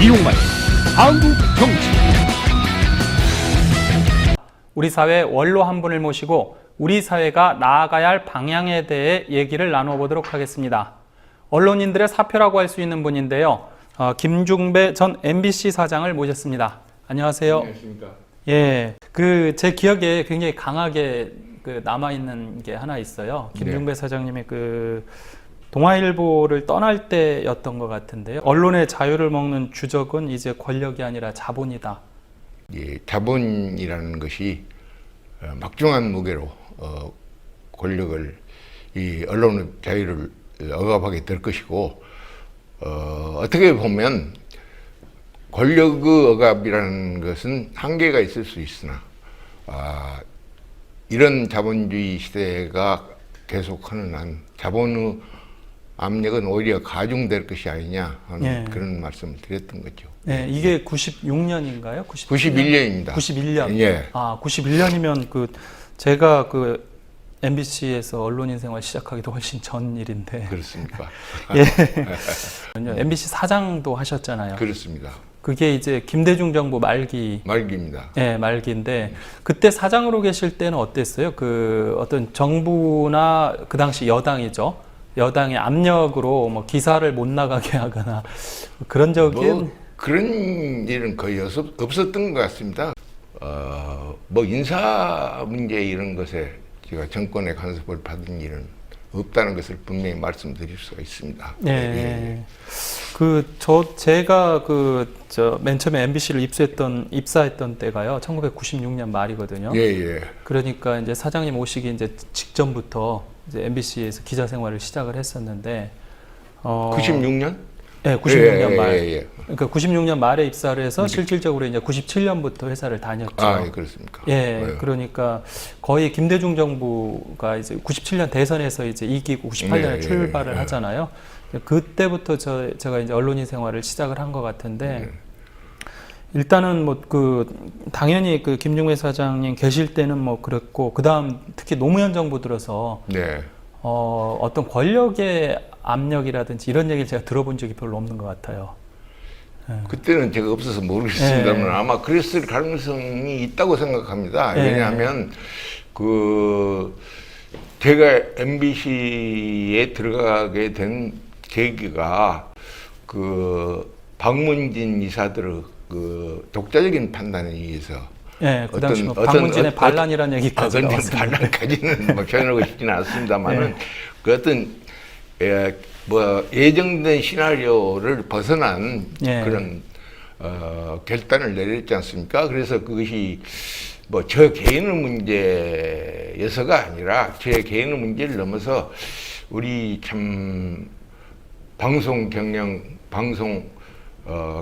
이용만 한국 정치. 우리 사회 원로 한 분을 모시고 우리 사회가 나아가야 할 방향에 대해 얘기를 나누어 보도록 하겠습니다. 언론인들의 사표라고 할 수 있는 분인데요. 김중배 전 MBC 사장을 모셨습니다. 안녕하세요. 안녕하십니까. 예, 제 기억에 굉장히 강하게 남아 있는 게 하나 있어요. 김중배 사장님이 동아일보를 떠날 때였던 것 같은데요. 언론의 자유를 먹는 주적은 이제 권력이 아니라 자본이다. 예, 자본이라는 것이 막중한 무게로 권력을 이 언론의 자유를 억압하게 될 것이고 어떻게 보면 권력의 억압이라는 것은 한계가 있을 수 있으나 이런 자본주의 시대가 계속하는 한 자본의 압력은 오히려 가중될 것이 아니냐 하는 그런 말씀을 드렸던 거죠. 네, 이게 96년인가요? 91년입니다. 91년. 예. 91년이면 제가 MBC에서 언론인 생활 시작하기도 훨씬 전 일인데. 그렇습니까? 예. MBC 사장도 하셨잖아요. 그렇습니다. 그게 이제 김대중 정부 말기입니다. 예, 말기인데 그때 사장으로 계실 때는 어땠어요? 어떤 정부나 그 당시 여당이죠. 여당의 압력으로 기사를 못 나가게 하거나 그런 적이 그런 일은 거의 없었던 것 같습니다. 인사 문제 이런 것에 제가 정권의 간섭을 받은 일은 없다는 것을 분명히 말씀드릴 수가 있습니다. 네. 제가 맨 처음에 MBC를 입사했던 때가요, 1996년 말이거든요. 예. 그러니까 이제 사장님 오시기 이제 직전부터 이제 MBC에서 기자 생활을 시작을 했었는데, 96년? 네, 96년 말. 예. 그러니까 96년 말에 입사를 해서 실질적으로 이제 97년부터 회사를 다녔죠. 예, 그렇습니까? 예, 그러니까 거의 김대중 정부가 이제 97년 대선에서 이제 이기고 98년에 출발을 하잖아요. 그때부터 제가 이제 언론인 생활을 시작을 한 것 같은데, 일단은 당연히 김중배 사장님 계실 때는 그랬고, 그다음 특히 노무현 정부 들어서 어떤 권력의 압력이라든지 이런 얘기를 제가 들어본 적이 별로 없는 것 같아요. 그때는 제가 없어서 모르겠습니다만 아마 그랬을 가능성이 있다고 생각합니다. 왜냐하면 제가 MBC에 들어가게 된 계기가 박문진 이사들의 독자적인 판단에 의해서 그 당시 박문진의 반란이라는 얘기까지 나왔습니다. 반란까지는 표현하고 싶지는 않습니다만은 예정된 시나리오를 벗어난 그런 결단을 내렸지 않습니까? 그래서 그것이 저 개인의 문제여서가 아니라 제 개인의 문제를 넘어서 우리 참 방송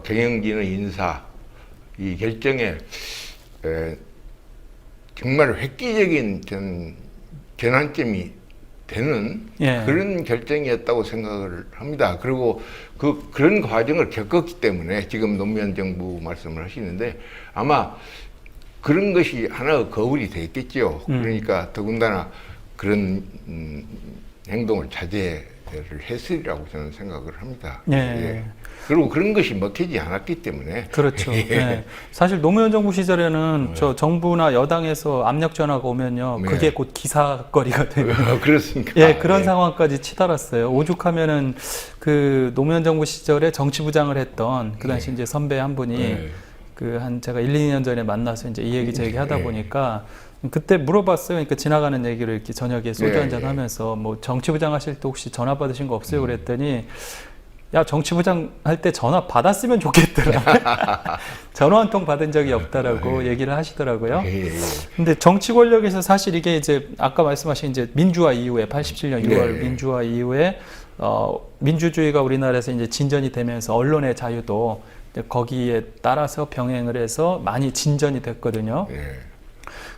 경영진의 인사 이 결정에 정말 획기적인 전환점이 되는 그런 결정이었다고 생각을 합니다. 그리고 그런 과정을 겪었기 때문에 지금 노무현 정부 말씀을 하시는데 아마 그런 것이 하나의 거울이 되겠죠. 그러니까 더군다나 그런 행동을 자제를 했으리라고 저는 생각을 합니다. 그리고 그런 것이 먹히지 않았기 때문에. 그렇죠. 사실 노무현 정부 시절에는 정부나 여당에서 압력 전화가 오면요, 그게 곧 기사거리가 되고. 그렇습니까? 그런 상황까지 치달았어요. 오죽하면은 노무현 정부 시절에 정치부장을 했던 그 당시 이제 선배 한 분이 제가 1, 2년 전에 만나서 이제 이 얘기 저 얘기 하다 보니까 그때 물어봤어요. 그러니까 지나가는 얘기를 이렇게 저녁에 소주 한잔 하면서 정치부장 하실 때 혹시 전화 받으신 거 없어요? 그랬더니 야, 정치부장 할 때 전화 받았으면 좋겠더라. 전화 한 통 받은 적이 없다라고 얘기를 하시더라고요. 근데 정치 권력에서 사실 이게 이제 아까 말씀하신 이제 민주화 이후에 87년 6월 민주화 이후에 민주주의가 우리나라에서 이제 진전이 되면서 언론의 자유도 거기에 따라서 병행을 해서 많이 진전이 됐거든요.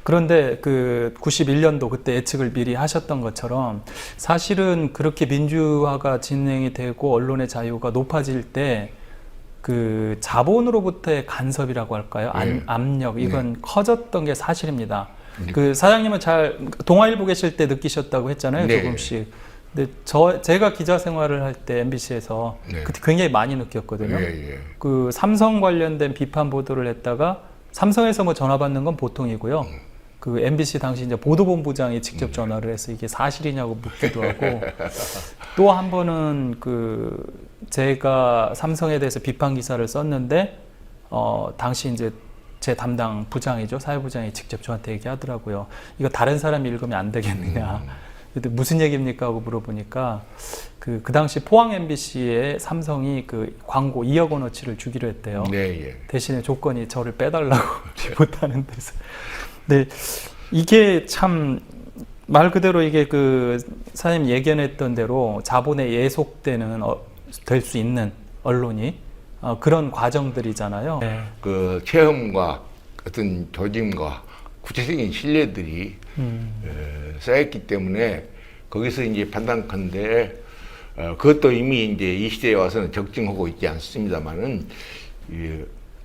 그런데 91년도 그때 예측을 미리 하셨던 것처럼 사실은 그렇게 민주화가 진행이 되고 언론의 자유가 높아질 때 자본으로부터의 간섭이라고 할까요? 압력, 이건 커졌던 게 사실입니다. 사장님은 동아일보 계실 때 느끼셨다고 했잖아요. 조금씩. 근데 제가 기자 생활을 할 때 MBC에서 네. 그때 굉장히 많이 느꼈거든요. 예. 그 삼성 관련된 비판 보도를 했다가 삼성에서 뭐 전화 받는 건 보통이고요. 그 MBC 당시 이제 보도본부장이 직접 전화를 해서 이게 사실이냐고 묻기도 하고 또 한 번은 그 제가 삼성에 대해서 비판 기사를 썼는데 당시 이제 제 담당 부장이죠. 사회부장이 직접 저한테 얘기하더라고요. 이거 다른 사람이 읽으면 안 되겠느냐. 근데 무슨 얘기입니까? 하고 물어보니까 그 당시 포항 MBC에 삼성이 그 광고 2억 원어치를 주기로 했대요. 네, 대신에 조건이 저를 빼달라고 못하는 데서. 네, 이게 참 말 그대로 이게 그 사장님 예견했던 대로 자본에 예속되는 될 수 있는 언론이 그런 과정들이잖아요. 네. 그 체험과 어떤 조짐과 구체적인 신뢰들이 쌓였기 때문에 거기서 이제 판단컨대 그것도 이미 이제 이 시대에 와서는 적증하고 있지 않습니다만은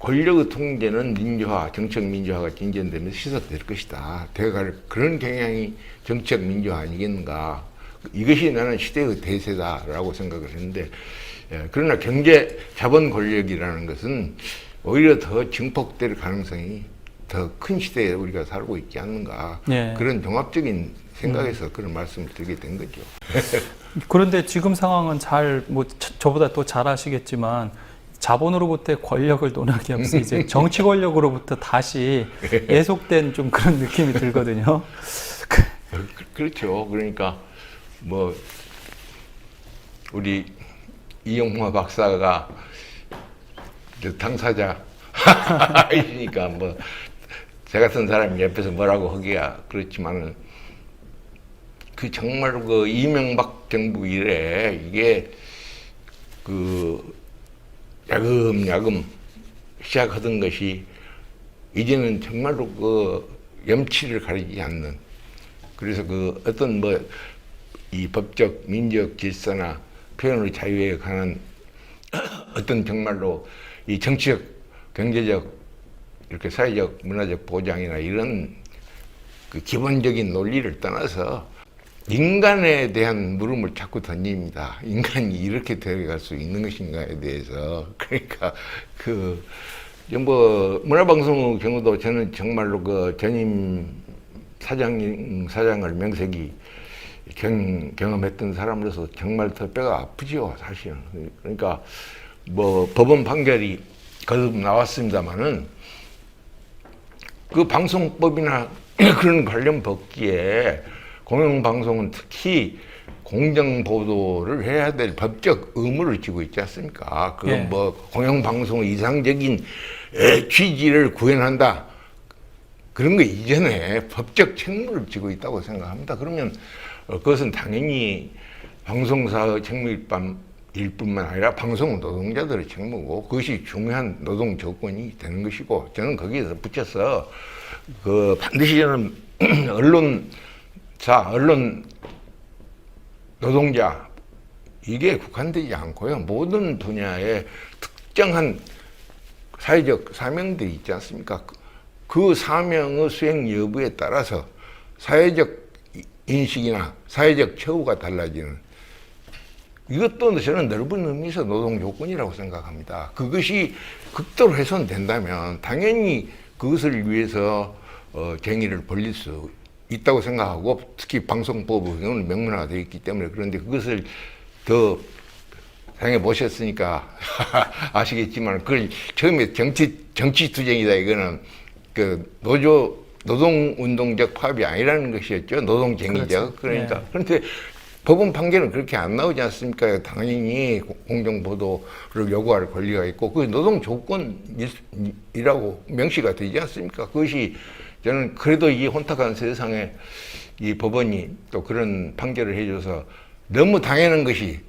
권력의 통제는 민주화, 정책 민주화가 진전되면서 시작될 것이다. 되어갈 그런 경향이 정책 민주화 아니겠는가. 이것이 나는 시대의 대세다라고 생각을 했는데 그러나 경제 자본 권력이라는 것은 오히려 더 증폭될 가능성이 더 큰 시대에 우리가 살고 있지 않는가. 네. 그런 종합적인 생각에서 그런 말씀을 드리게 된 거죠. 그런데 지금 상황은 저보다 또 잘 아시겠지만 자본으로부터의 권력을 논하기 앞서 이제 정치 권력으로부터 다시 예속된 좀 그런 느낌이 들거든요. 그렇죠. 그러니까 뭐 우리 이영화 박사가 당사자이니까 뭐 저 같은 사람이 옆에서 뭐라고 하기야 그렇지만은 그 정말 그 이명박 정부 이래 이게 그 야금야금 시작하던 것이 이제는 정말로 그 염치를 가리지 않는 그래서 그 어떤 뭐 이 법적 민주적 질서나 표현의 자유에 관한 어떤 정말로 이 정치적 경제적 이렇게 사회적 문화적 보장이나 이런 그 기본적인 논리를 떠나서 인간에 대한 물음을 자꾸 던집니다. 인간이 이렇게 되어갈 수 있는 것인가에 대해서. 그러니까 뭐 문화방송 경우도 저는 정말로 그 전임 사장을 명색이 경험했던 사람으로서 정말 더 뼈가 아프죠, 사실은. 그러니까 뭐 법원 판결이 거듭 나왔습니다만은 그 방송법이나 그런 관련 법기에 공영방송은 특히 공정보도를 해야 될 법적 의무를 지고 있지 않습니까? 그건 뭐 공영방송의 이상적인 취지를 구현한다. 그런 거 이전에 법적 책무를 지고 있다고 생각합니다. 그러면 그것은 당연히 방송사의 책무일 뿐만 아니라 방송 노동자들의 책무고 그것이 중요한 노동 조건이 되는 것이고 저는 거기에서 붙여서 그 반드시 저는 언론 노동자 이게 국한되지 않고요. 모든 분야에 특정한 사회적 사명들이 있지 않습니까? 그 사명의 수행 여부에 따라서 사회적 인식이나 사회적 처우가 달라지는 이것도 저는 넓은 의미에서 노동 조건이라고 생각합니다. 그것이 극도로 훼손된다면 당연히 그것을 위해서 쟁의를 벌릴 수 있다고 생각하고 특히 방송법의 경우는 명문화가 되어 있기 때문에 그런데 그것을 더 당해 보셨으니까 아시겠지만 그걸 처음에 정치 투쟁이다 이거는 그 노동운동적 파업이 아니라는 것이었죠. 노동쟁의적. 그렇죠. 그러니까. 그런데 법원 판결은 그렇게 안 나오지 않습니까? 당연히 공정보도를 요구할 권리가 있고 그 노동 조건이라고 명시가 되지 않습니까? 그것이 저는 그래도 이 혼탁한 세상에 이 법원이 또 그런 판결을 해줘서 너무 당연한 것이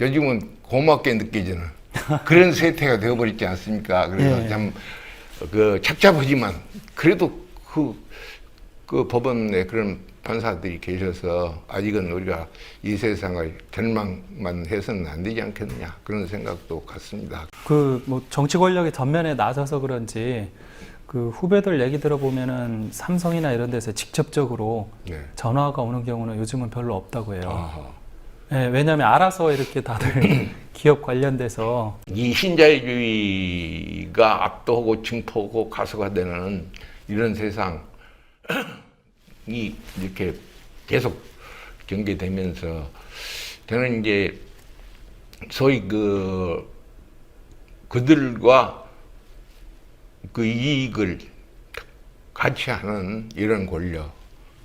요즘은 고맙게 느껴지는 그런 세태가 되어버리지 않습니까? 그래서 참 그 착잡하지만 그래도 그 법원에 그런 판사들이 계셔서 아직은 우리가 이 세상을 절망만 해서는 안 되지 않겠느냐 그런 생각도 같습니다. 그 뭐 정치 권력이 전면에 나서서 그런지 그 후배들 얘기 들어보면은 삼성이나 이런 데서 직접적으로 네. 전화가 오는 경우는 요즘은 별로 없다고 해요. 아하. 네, 왜냐하면 알아서 이렇게 다들 기업 관련돼서 이 신자유주의가 압도하고 증폭하고 가속화되는 이런 세상이 이렇게 계속 전개되면서 저는 이제 소위 그들과 그 이익을 같이 하는 이런 권력,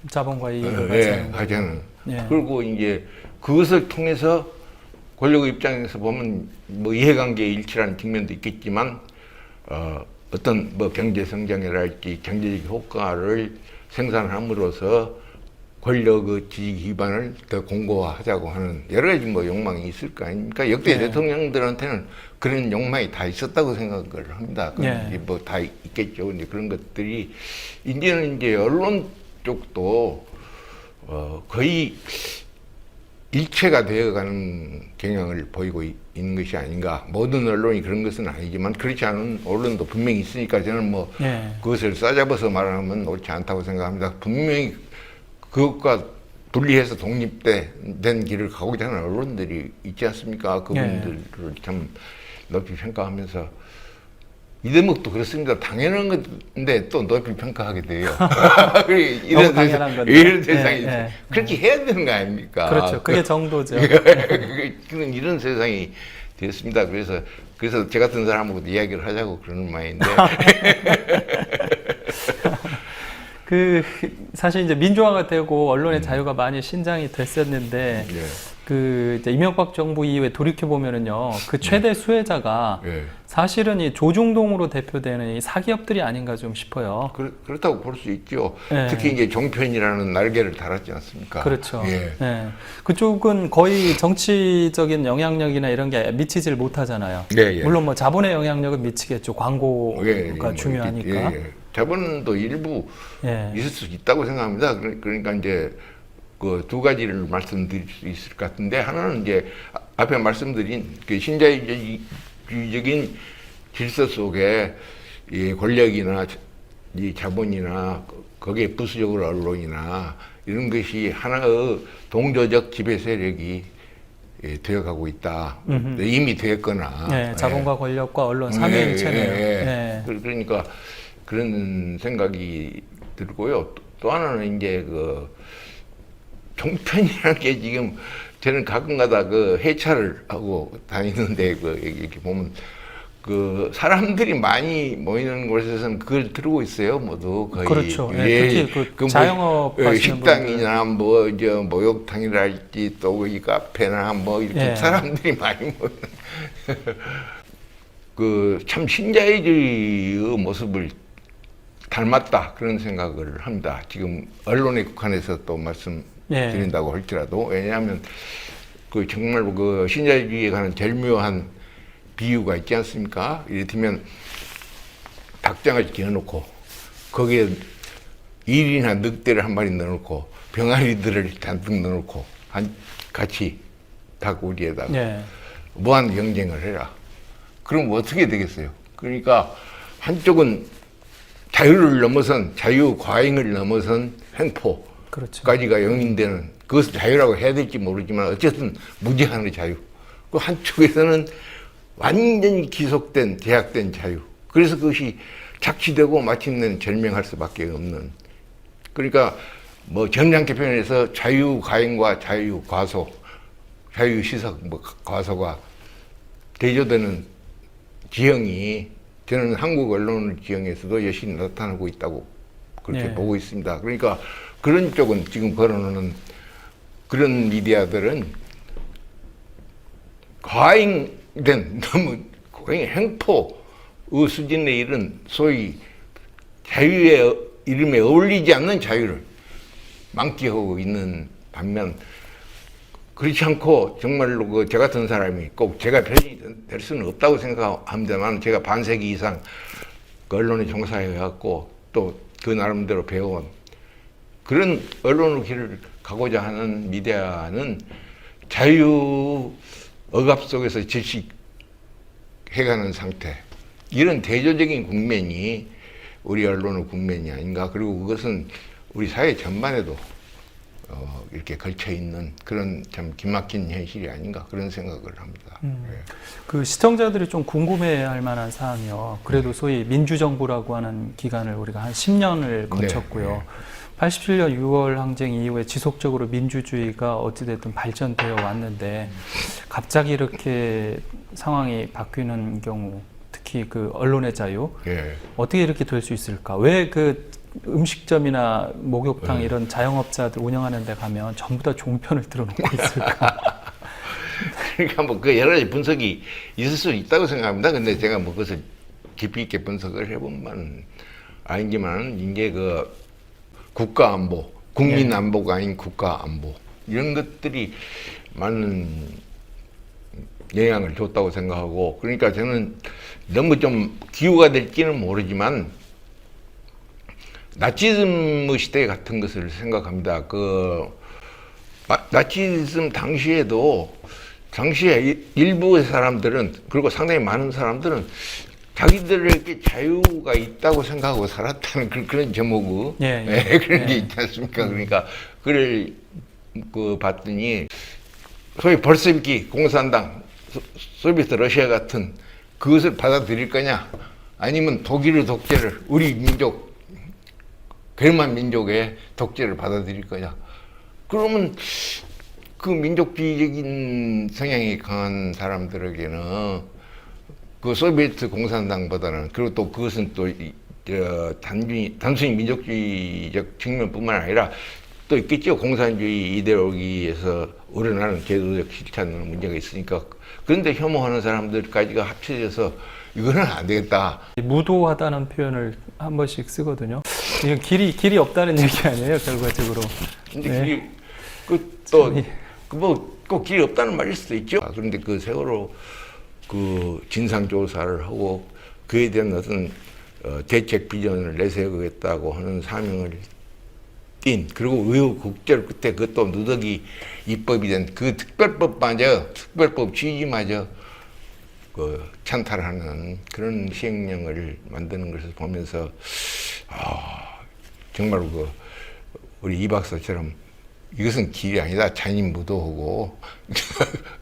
자본과 이익을 같이 하는. 예. 그리고 이제 그것을 통해서 권력의 입장에서 보면 뭐 이해관계 일치라는 측면도 있겠지만 어떤 뭐 경제 성장이랄지 경제적 효과를 생산함으로써 권력의 지지 기반을 더 공고화하자고 하는 여러 가지 뭐 욕망이 있을 거 아닙니까? 역대 네. 대통령들한테는 그런 욕망이 다 있었다고 생각을 합니다. 네. 뭐 다 있겠죠. 근데 그런 것들이 이제는 이제 언론 쪽도 거의 일체가 되어가는 경향을 보이고 있는 것이 아닌가. 모든 언론이 그런 것은 아니지만 그렇지 않은 언론도 분명히 있으니까 저는 뭐 예. 그것을 싸잡아서 말하면 옳지 않다고 생각합니다. 분명히 그것과 분리해서 독립된 길을 가고자 하는 언론들이 있지 않습니까? 그분들을 참 높이 평가하면서 이 대목도 그렇습니다. 당연한 건데 또 높이 평가하게 돼요. 너무 당연한 건데. 이런 세상이 예. 그렇게 해야 되는 거 아닙니까? 그렇죠. 그게 정도죠. 그런 이런 세상이 됐습니다. 그래서 제 같은 사람하고도 이야기를 하자고 그러는 마인데. 그 사실 이제 민주화가 되고 언론의 자유가 많이 신장이 됐었는데 예. 그 이제 이명박 정부 이후에 돌이켜 보면은요 그 최대 수혜자가 예. 사실은 이 조중동으로 대표되는 이 사기업들이 아닌가 좀 싶어요. 그렇다고 볼 수 있죠. 예. 특히 이제 종편이라는 날개를 달았지 않습니까? 그렇죠. 예. 예. 그쪽은 거의 정치적인 영향력이나 이런 게 미치질 못하잖아요. 예, 예. 물론 뭐 자본의 영향력은 미치겠죠. 광고가 예, 뭐 중요하니까. 예, 예. 자본도 일부 예. 있을 수 있다고 생각합니다. 그러니까 이제 그 두 가지를 말씀드릴 수 있을 것 같은데 하나는 이제 앞에 말씀드린 그 신자유주의적인 질서 속에 이 권력이나 이 자본이나 거기에 부수적으로 언론이나 이런 것이 하나의 동조적 지배 세력이 되어가고 있다. 이미 되었거나. 예, 자본과 권력과 언론 삼위일체네요. 예. 그러니까 그런 생각이 들고요. 또 하나는 이제 그 종편이라는 게 지금 저는 가끔가다 그 해찰을 하고 다니는데 그 이렇게 보면 그 사람들이 많이 모이는 곳에서는 그걸 들고 있어요, 모두 거의. 그렇죠. 예, 특히 그 자영업 하시는 식당이나 뭐 저 목욕탕이랄지 또 이 카페나 뭐 이렇게 예. 사람들이 많이 모이는 그 참 신자유주의의 모습을 닮았다 그런 생각을 합니다. 지금 언론에 국한해서 또 말씀드린다고 할지라도 왜냐하면 그 정말 그 신자유주의에 관한 절묘한 비유가 있지 않습니까? 이를테면 닭장을 지어놓고 거기에 일이나 늑대를 한 마리 넣어놓고 병아리들을 잔뜩 넣어놓고 같이 닭우리에다가 예. 무한 경쟁을 해라. 그럼 어떻게 되겠어요? 그러니까 한쪽은 자유를 넘어선 자유 과잉을 넘어선 횡포까지가 그렇죠. 용인되는 그것을 자유라고 해야 될지 모르지만 어쨌든 무제한의 자유. 그 한쪽에서는 완전히 기속된 제약된 자유. 그래서 그것이 착취되고 마침내 절명할 수밖에 없는. 그러니까 뭐 점잖게 표현해서 자유 과잉과 자유 과소, 자유 시석, 뭐 과소가 대조되는 지형이 저는 한국 언론 지형에서도 여실히 나타나고 있다고 그렇게 네. 보고 있습니다. 그러니까 그런 쪽은 지금 걸어놓는 그런 미디어들은 과잉된 너무 과잉 횡포의 수준에 이른 소위 자유의 이름에 어울리지 않는 자유를 망치하고 있는 반면 그렇지 않고 정말로 그 저 같은 사람이 꼭 제가 편이 될 수는 없다고 생각합니다만 제가 반세기 이상 그 언론에 종사해갖고 또 그 나름대로 배워온 그런 언론의 길을 가고자 하는 미디어는 자유 억압 속에서 질식해가는 상태 이런 대조적인 국면이 우리 언론의 국면이 아닌가. 그리고 그것은 우리 사회 전반에도 이렇게 걸쳐 있는 그런 참 기막힌 현실이 아닌가 그런 생각을 합니다. 예. 그 시청자들이 좀 궁금해할 만한 사항이요. 그래도 소위 민주정부라고 하는 기간을 우리가 한 10년을 거쳤고요. 87년 6월 항쟁 이후에 지속적으로 민주주의가 어찌됐든 발전되어 왔는데 갑자기 이렇게 상황이 바뀌는 경우, 특히 그 언론의 자유, 어떻게 이렇게 될 수 있을까? 왜 그 음식점이나 목욕탕 이런 자영업자들 운영하는 데 가면 전부 다 종편을 틀어놓고 있을까? 그러니까 뭐 그 여러 가지 분석이 있을 수 있다고 생각합니다. 근데 제가 뭐 그것을 깊이 있게 분석을 해본 바는 아니지만 이제 그 국가 안보, 국민 안보가 아닌 국가 안보 이런 것들이 많은 영향을 줬다고 생각하고, 그러니까 저는 너무 좀 기우가 될지는 모르지만 나치즘의 시대 같은 것을 생각합니다. 그 나치즘 당시에 일부의 사람들은, 그리고 상당히 많은 사람들은 자기들에게 자유가 있다고 생각하고 살았다는 그런 제목의 그런 게 있지 않습니까? 그러니까 그걸 봤더니 소위 볼세비키 공산당, 소비에트 러시아 같은 그것을 받아들일 거냐, 아니면 독일의 독재를, 우리 민족 게르만 민족의 독재를 받아들일 거냐. 그러면 그 민족주의적인 성향이 강한 사람들에게는 그 소비에트 공산당보다는, 그리고 또 그것은 또 단순히 민족주의적 측면뿐만 아니라 또 있겠죠. 공산주의 이데올로기에서 우러나는 제도적 실천 문제가 있으니까. 그런데 혐오하는 사람들까지가 합쳐져서 이거는 안 되겠다. 무도하다는 표현을 한 번씩 쓰거든요. 이건 길이 없다는 얘기 아니에요, 결과적으로. 근데 꼭 길이 없다는 말일 수도 있죠. 그런데 그 세월호 그 진상조사를 하고 그에 대한 어떤 대책 비전을 내세우겠다고 하는 사명을 띈, 그리고 의혹국절 끝에 그것도 누더기 입법이 된 그 특별법 취지마저 찬탈하는 그런 시행령을 만드는 것을 보면서 정말 우리 이 박사처럼 이것은 길이 아니다, 잔인무도하고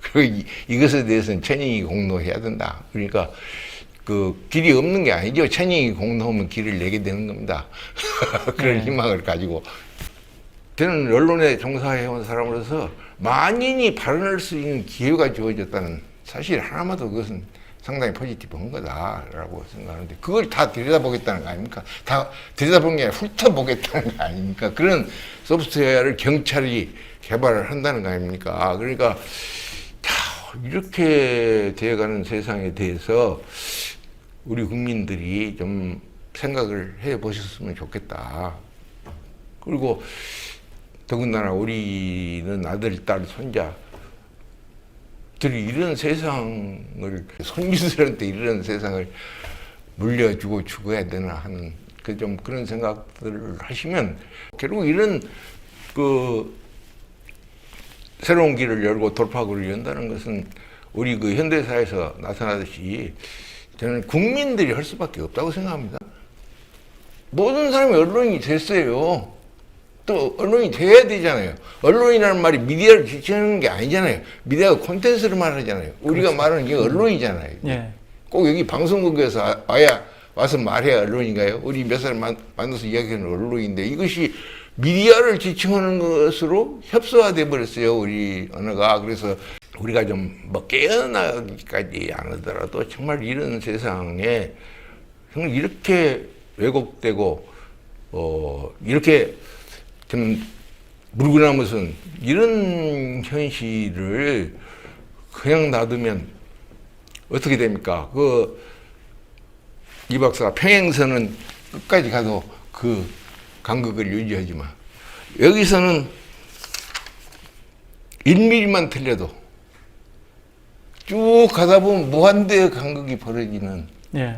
그리고 이것에 대해서는 천인이 공로해야 된다. 그러니까 그 길이 없는 게 아니죠. 천인이 공로하면 길을 내게 되는 겁니다. 그런 희망을 가지고 저는 언론에 종사해온 사람으로서 만인이 발언할 수 있는 기회가 주어졌다는 사실 하나마도 그것은 상당히 포지티브한 거다라고 생각하는데, 그걸 다 들여다보겠다는 거 아닙니까? 다 들여다보는 게 아니라 훑어보겠다는 거 아닙니까? 그런 소프트웨어를 경찰이 개발을 한다는 거 아닙니까? 그러니까 이렇게 되어가는 세상에 대해서 우리 국민들이 좀 생각을 해 보셨으면 좋겠다. 그리고 더군다나 우리는 아들, 딸, 손자 들이 이런 세상을, 손주들한테 이런 세상을 물려주고 죽어야 되나 하는 좀 그런 생각들을 하시면, 결국 이런 새로운 길을 열고 돌파구를 연다는 것은 우리 현대사에서 나타나듯이 저는 국민들이 할 수밖에 없다고 생각합니다. 모든 사람이 언론이 됐어요. 또 언론이 돼야 되잖아요. 언론이라는 말이 미디어를 지칭하는 게 아니잖아요. 미디어가 콘텐츠를 말하잖아요. 우리가 그렇죠. 말하는 게 언론이잖아요. 꼭 여기 방송국에서 와서 말해야 언론인가요? 우리 몇 사람 만나서 이야기하는 언론인데, 이것이 미디어를 지칭하는 것으로 협소화돼 버렸어요, 우리 언어가. 그래서 우리가 좀 깨어나기까지 안 하더라도 정말 이런 세상에 정말 이렇게 왜곡되고 이렇게 좀 물구나무선 이런 현실을 그냥 놔두면 어떻게 됩니까? 이 박사가 평행선은 끝까지 가도 그 간극을 유지하지만, 여기서는 1mm만 틀려도 쭉 가다 보면 무한대의 간극이 벌어지는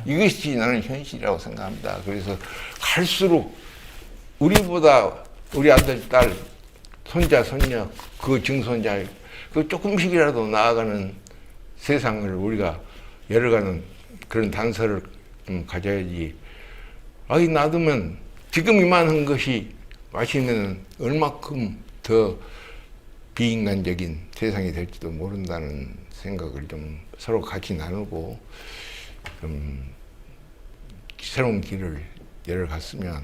이것이 나는 현실이라고 생각합니다. 그래서 갈수록 우리 아들, 딸, 손자, 손녀, 그 증손자, 그 조금씩이라도 나아가는 세상을 우리가 열어가는 그런 단서를 좀 가져야지. 아이 놔두면 지금 이만한 것이 마시면 얼마큼 더 비인간적인 세상이 될지도 모른다는 생각을 좀 서로 같이 나누고 좀 새로운 길을 열어갔으면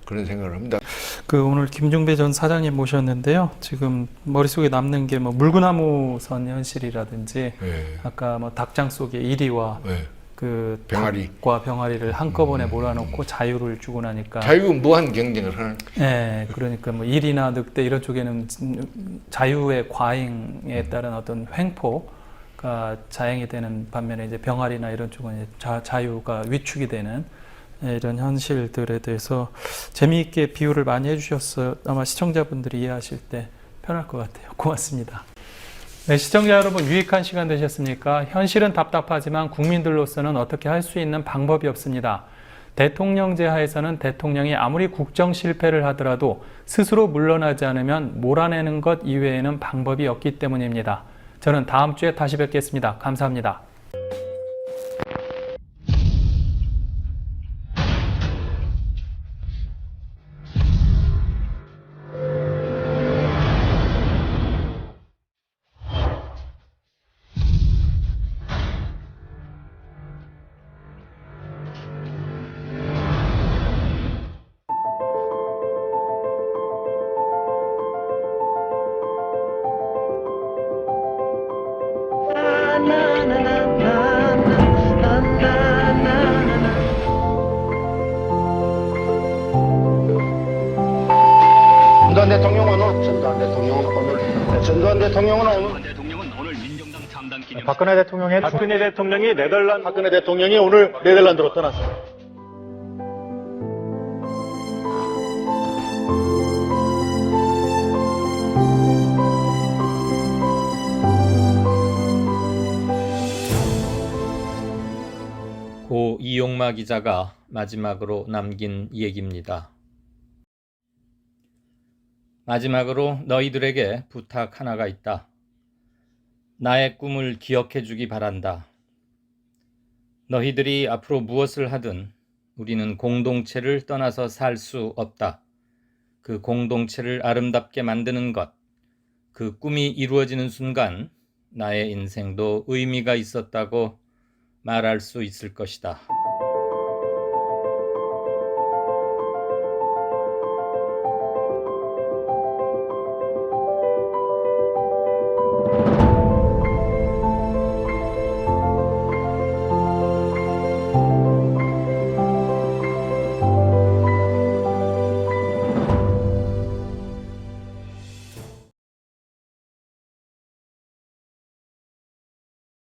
그런 생각을 합니다. 그 오늘 김중배 전 사장님 모셨는데요. 지금 머릿속에 남는 게 뭐 물구나무선 현실이라든지 네. 아까 뭐 닭장 속에 이리와 네. 그 병아리. 닭과 병아리를 한꺼번에 몰아놓고 자유를 주고 나니까 자유 무한 경쟁을 하는 네, 그러니까 뭐 일이나 늑대 이런 쪽에는 자유의 과잉에 따른 어떤 횡포가 자행이 되는 반면에 이제 병아리나 이런 쪽은 이제 자유가 위축이 되는 이런 현실들에 대해서 재미있게 비유를 많이 해주셨어요. 아마 시청자분들이 이해하실 때 편할 것 같아요. 고맙습니다. 네, 시청자 여러분 유익한 시간 되셨습니까? 현실은 답답하지만 국민들로서는 어떻게 할 수 있는 방법이 없습니다. 대통령제 하에서는 대통령이 아무리 국정 실패를 하더라도 스스로 물러나지 않으면 몰아내는 것 이외에는 방법이 없기 때문입니다. 저는 다음 주에 다시 뵙겠습니다. 감사합니다. 전두환 대통령은 오늘 박근혜 대통령이 오늘 네덜란드로 떠났습니다. 고 이용마 기자가 마지막으로 남긴 얘기입니다. 마지막으로 너희들에게 부탁 하나가 있다. 나의 꿈을 기억해 주기 바란다. 너희들이 앞으로 무엇을 하든 우리는 공동체를 떠나서 살 수 없다. 그 공동체를 아름답게 만드는 것, 그 꿈이 이루어지는 순간 나의 인생도 의미가 있었다고 말할 수 있을 것이다.